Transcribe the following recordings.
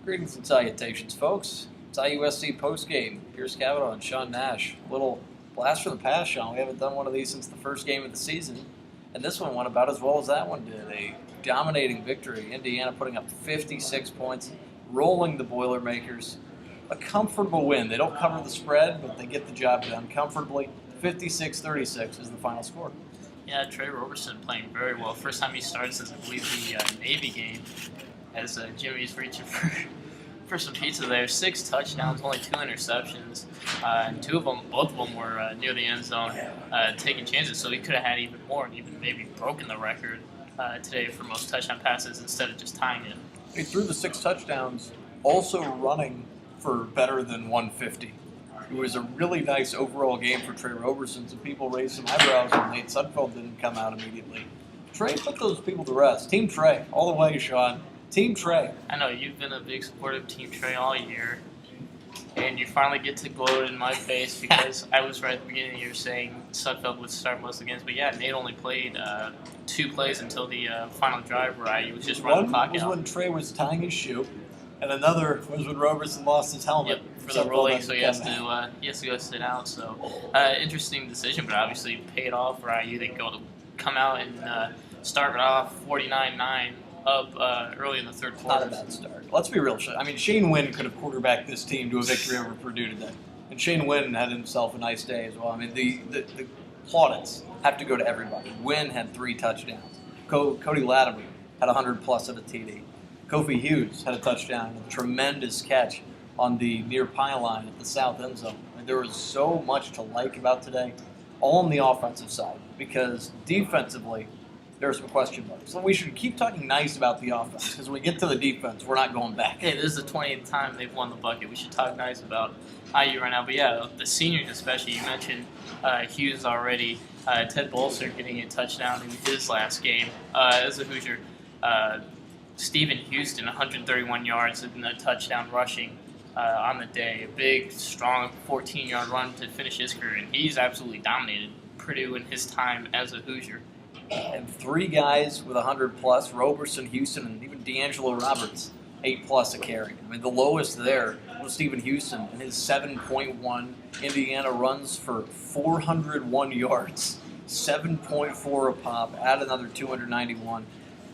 Greetings and salutations, folks. It's IUSC Postgame. Here's Cavanaugh and Sean Nash. A little blast from the past, Sean. We haven't done one of these since the first game of the season. And this one went about as well as that one did. A dominating victory. Indiana putting up 56 points, rolling the Boilermakers. A comfortable win. They don't cover the spread, but they get the job done comfortably. 56-36 is the final score. Yeah, Trey Roberson playing very well. First time he started since, I believe, the Navy game, as Jimmy's reaching for some pizza there. 6 touchdowns, only 2 interceptions, and both of them were near the end zone, taking chances. So he could have had even more and even maybe broken the record today for most touchdown passes instead of just tying it. He threw the 6 touchdowns, also running for better than 150. It was a really nice overall game for Trey Roberson. Some people raised some eyebrows when Nate Sudfeld didn't come out immediately. Trey put those people to rest. Team Trey, all the way, Sean. Team Trey. I know you've been a big supporter of Team Trey all year, and you finally get to gloat in my face because I was right at the beginning of the year saying Sudfeld would start most of the games. But yeah, Nate only played 2 plays until the final drive where he was just running the clock out. One was when Trey was tying his shoe, and another was when Roberson lost his helmet. Yep, for the rolling, so he has to go sit out. So interesting decision, but obviously paid off for IU. They come out and start off 49-9 up early in the third quarter. Not a bad start. Let's be real. I mean, Shane Wynn could have quarterbacked this team to a victory over Purdue today, and Shane Wynn had himself a nice day as well. I mean, the plaudits have to go to everybody. Wynn had 3 touchdowns. Cody Latimer had 100+ at a TD. Kofi Hughes had a touchdown and a tremendous catch on the near pylon at the south end zone. And there was so much to like about today, all on the offensive side, because defensively, there are some question marks. So we should keep talking nice about the offense, because when we get to the defense, we're not going back. Hey, this is the 20th time they've won the bucket. We should talk nice about IU right now. But yeah, the seniors especially, you mentioned Hughes already. Ted Bolser getting a touchdown in his last game as a Hoosier. Stephen Houston, 131 yards and a touchdown rushing on the day. A big, strong 14-yard run to finish his career, and he's absolutely dominated Purdue in his time as a Hoosier. And 3 guys with 100+, Roberson, Houston, and even D'Angelo Roberts, 8+ a carry. I mean, the lowest there was Stephen Houston and his 7.1. Indiana runs for 401 yards, 7.4 a pop, add another 291.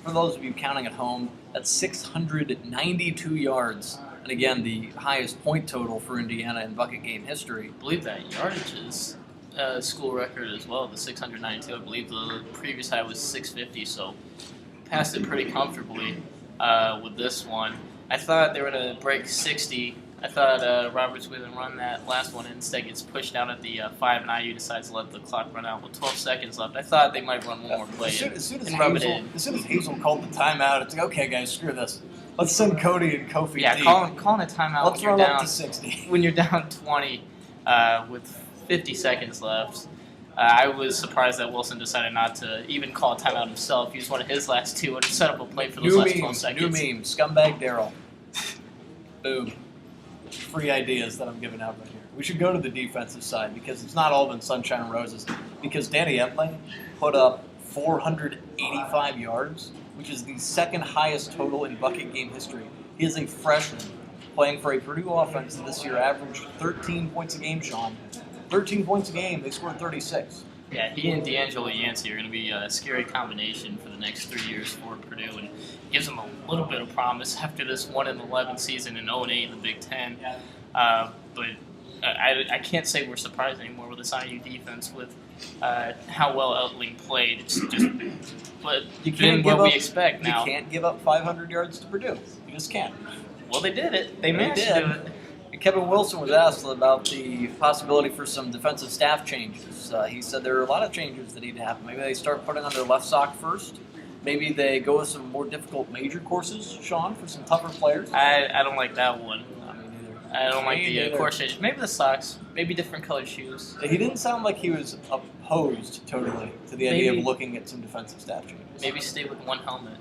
For those of you counting at home, that's 692 yards. And again, the highest point total for Indiana in bucket game history. I believe that yardage is school record as well, the 692. I believe the previous high was 650, so passed it pretty comfortably with this one. I thought they were going to break 60. I thought Roberts would run that last one, and instead gets pushed down at the 5, and IU decides to let the clock run out with 12 seconds left. I thought they might run one more play as soon as Hazel called the timeout, it's like, okay, guys, screw this. Let's send Cody and Kofi. Yeah, deep. calling a timeout Let's run up to 60. When you're down 20 with 50 seconds left. I was surprised that Wilson decided not to even call a timeout himself. He used one of his last 2 and set up a play for those last 12 seconds. New meme, scumbag Daryl. Boom. Free ideas that I'm giving out right here. We should go to the defensive side because it's not all been sunshine and roses. Because Danny Etling put up 485 yards, which is the 2nd highest total in bucket game history. He is a freshman playing for a Purdue offense that this year averaged 13 points a game, Sean. 13 points a game. They scored 36. Yeah, he and D'Angelo Yancey are going to be a scary combination for the next 3 years for Purdue, and gives them a little bit of promise after this 1-11 season and 0-8 in the Big Ten. But I can't say we're surprised anymore with this IU defense with how well Etling played. It's just, but you can't what we expect now. You can't give up 500 yards to Purdue. You just can't. Well, they did it. They managed to do it. Kevin Wilson was asked about the possibility for some defensive staff changes. He said there are a lot of changes that need to happen. Maybe they start putting on their left sock first. Maybe they go with some more difficult major courses, Sean, for some tougher players. I don't like that one. Neither. I don't like the course changes. Maybe the socks. Maybe different colored shoes. He didn't sound like he was opposed totally to the idea of looking at some defensive staff changes. Maybe stay with one helmet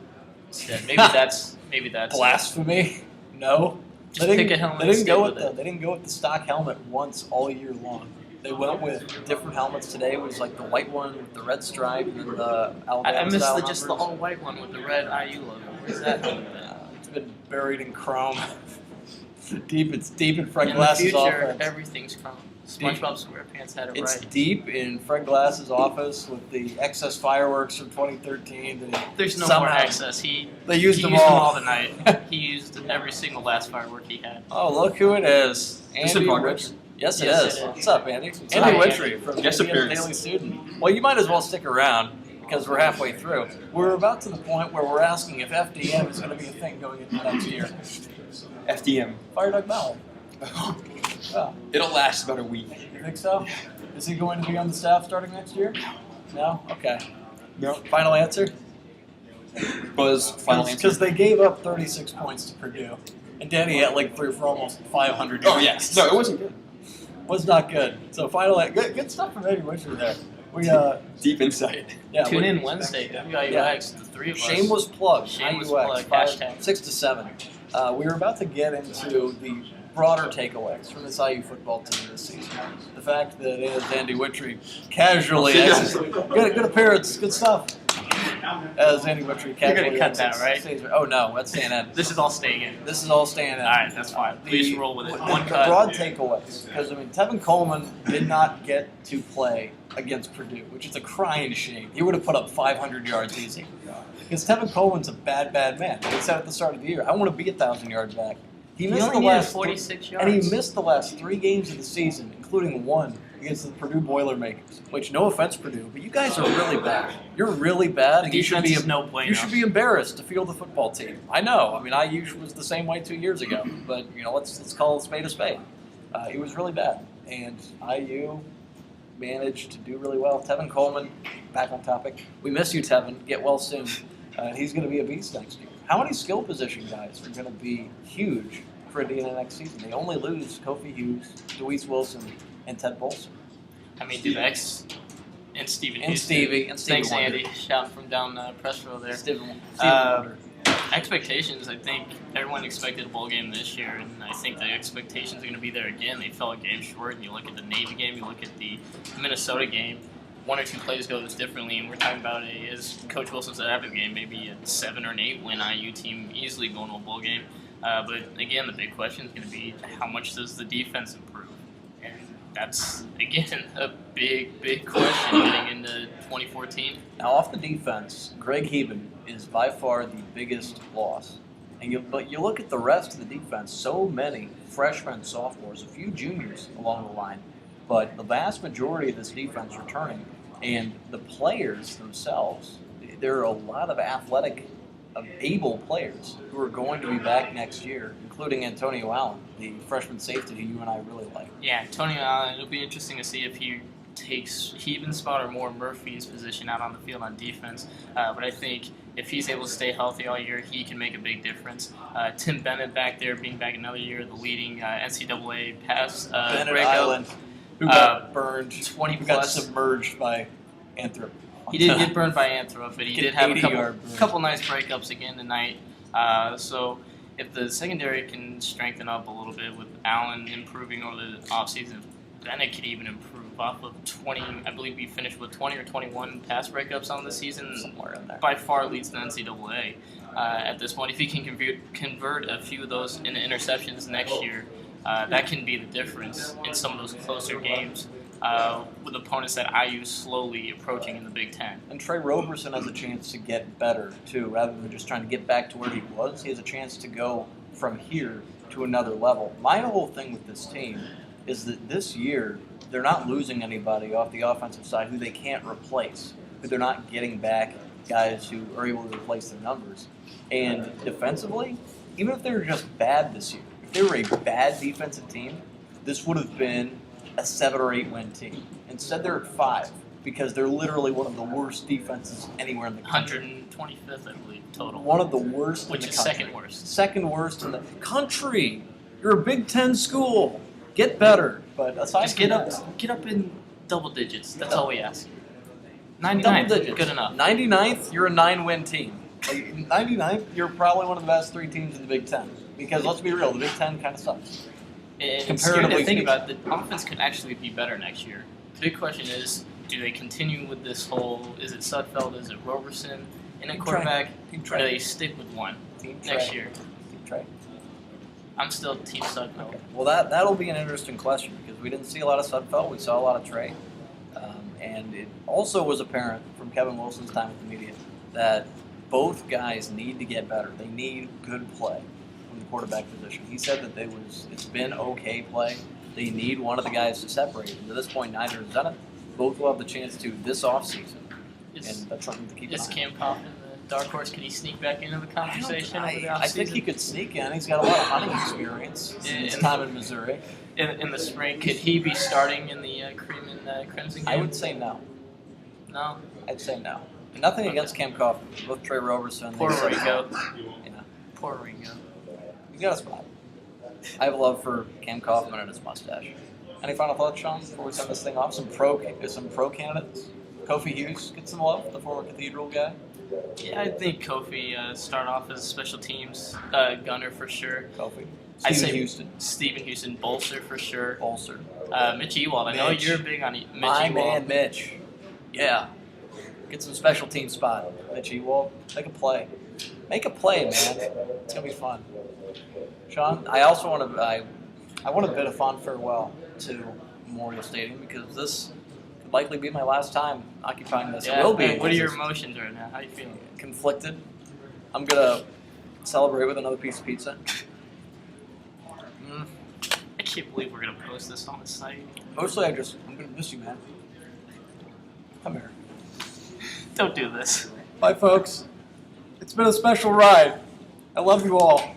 instead. Maybe that's blasphemy. No. Just pick a helmet. They didn't go with the stock helmet once all year long. They went with different helmets today. It was like the white one with the red stripe and then the Alabama I missed just the all white one with the red IU logo. Where's that helmet? It's been buried in chrome It's deep in Fred In the Glass's future, offense. everything's coming. SpongeBob SquarePants had it It's right. deep in Fred Glass's office with the excess fireworks from 2013. There's no somehow more excess. They used He them used them all. all tonight. He used every single last firework he had. Oh, look who it is. This Andy is progress. Witry. Yes, it Yes, is. it is. What's up, Andy? Hi, Andy Andy. Witry from Guest the appearance. Daily Student. Well, you might as well stick around because we're halfway through. We're about to the point where we're asking if FDM is going to be a thing going into next year. FDM. Fire Doug Mallard. Oh, It'll last about a week. you think so? Is he going to be on the staff starting next year? No? Okay. No. Final answer? Buzz, final answer. Because they gave up 36 points to Purdue. And Danny Etling threw for almost 500 Oh, yards. yes. No, it wasn't good. Was not good. So final, good stuff from Eddie Witcher there. We Deep insight. yeah. Tune we- in Wednesday. WIUX, the three of us. Shameless plug. Shameless IUX, plug, hashtag. 6 to 7. We were about to get into the broader takeaways from this IU football team this season. The fact that it is Andy Witry casually good appearance, good stuff. As Andy Witry casually gonna cut that, right? Oh no, that's staying in. This is all staying in. This is all staying in. All right, that's fine. Please roll with it. One The cut. broad takeaways, because I mean, Tevin Coleman did not get to play against Purdue, which is a crying shame. He would have put up 500 yards easy. Because Tevin Coleman's a bad man. He said at the start of the year, "I want to be 1,000 yards back." He missed only the needed last 46 yards. and he missed the last 3 games of the season, including one against the Purdue Boilermakers. Which, no offense, Purdue, but you guys are really bad. You're really bad, The and you should defense be is no bueno. you should be embarrassed to field the football team. I know. I mean, IU was the same way 2 years ago, but let's call a spade a spade. It was really bad, and IU managed to do really well. Tevin Coleman, back on topic. We miss you, Tevin. Get well soon. He's going to be a beast next year. How many skill position guys are going to be huge for Indiana next season? They only lose Kofi Hughes, Deweese Wilson, and Ted Bolson. I mean, Duvex and Steven And Houston. Stevie. And Stevie Thanks, Wonder. Andy. Shout from down press row there. Stephen Uh, Wonder. Expectations, I think everyone expected a bowl game this year, and I think the expectations are going to be there again. They fell a game short, and you look at the Navy game, you look at the Minnesota game, 1 or 2 plays goes differently, and we're talking about, as Coach Wilson said after the game, maybe a 7 or an 8 win IU team easily going to a bowl game. But again, the big question is going to be how much does the defense improve? And that's, again, a big question getting into 2014. Now, off the defense, Greg Heben is by far the biggest loss. But you look at the rest of the defense, so many freshmen, sophomores, a few juniors along the line. But the vast majority of this defense returning, and the players themselves, there are a lot of athletic, able players who are going to be back next year, including Antonio Allen, the freshman safety who you and I really like. Yeah, Antonio Allen, it'll be interesting to see if he takes Heben's spot or more Murphy's position out on the field on defense. But I think if he's able to stay healthy all year, he can make a big difference. Tim Bennett back there, being back another year, the leading NCAA pass Bennett breakout. Island, who got burned, 20 who got plus. submerged by Anthrop. He did get burned by Anthrop, but he did have a 80-yard burn. couple nice breakups again tonight. So if the secondary can strengthen up a little bit with Allen improving over the offseason, Bennett could even improve off of 20. I believe we finished with 20 or 21 pass breakups on the season. Somewhere in there. By far leads the NCAA at this point. If he can convert a few of those into interceptions next year, that can be the difference in some of those closer games with opponents that IU slowly approaching in the Big Ten. And Trey Roberson has a chance to get better, too, rather than just trying to get back to where he was. He has a chance to go from here to another level. My whole thing with this team is that this year, they're not losing anybody off the offensive side who they can't replace, who they're not getting back guys who are able to replace their numbers. And defensively, even if they were just bad this year, if they were a bad defensive team, this would have been a 7 or 8 win team. Instead, they're at 5 because they're literally one of the worst defenses anywhere in the country. 125th, I believe, total. One of the worst Which in the is country. second worst. Second worst in the country. You're a Big Ten school. Get better. But aside Just from get up in double digits. That's all we ask. double 99, digits. good enough. 99th, you're a 9-win team. 99th, you're probably one of the best 3 teams in the Big Ten. Because let's be real, the Big Ten kind of sucks. And it's scary Comparatively to think speaking. about it, the offense could actually be better next year. The big question is, do they continue with this whole, is it Sudfeld, is it Roberson in a Team quarterback, Team or do Trey. they stick with one Team next Trey. year? Team Trey. I'm still Team Sudfeld. Okay. Well, that'll be an interesting question because we didn't see a lot of Sudfeld. We saw a lot of Trey. And it also was apparent from Kevin Wilson's time with the media that both guys need to get better. They need good play from the quarterback position. He said that it's been okay play. They need one of the guys to separate. And to this point, neither has done it. Both will have the chance to this offseason. And that's something to keep an eye on. Is Cam Coffin the dark horse? Can he sneak back into the conversation over the offseason? I think he could sneak in. He's got a lot of hunting experience in his time in Missouri. In the spring, could he be starting in the Cream and Crimson game? I would say no. No? I'd say no. Nothing against Cam Coffin. Both Trey Roberson. Puerto Rico. You know, Puerto Rico. he's got a spot. I have love for Cam Kaufman and his mustache. Any final thoughts, Sean, before we send this thing off? Some pro candidates. Kofi Hughes get some love, the former Cathedral guy. Yeah, I think Kofi start off as a special teams gunner for sure. Kofi. I'd say Houston. Stephen Houston, Bolster for sure. Bolster. Mitch Ewald. I know Mitch. you're big on Mitch My Ewald. man, Mitch. Yeah. Get some special team spot. Mitch Ewald. Make a play. Make a play, man. It's gonna be fun. Sean, I also want to I want to bid a fond farewell to Memorial Stadium because this could likely be my last time occupying this. Yeah, It will be. What are your emotions right now? How are you feeling? Conflicted. I'm gonna celebrate with another piece of pizza. I can't believe we're gonna post this on the site. Mostly, I'm gonna miss you, man. Come here. Don't do this. Bye, folks. It's been a special ride. I love you all.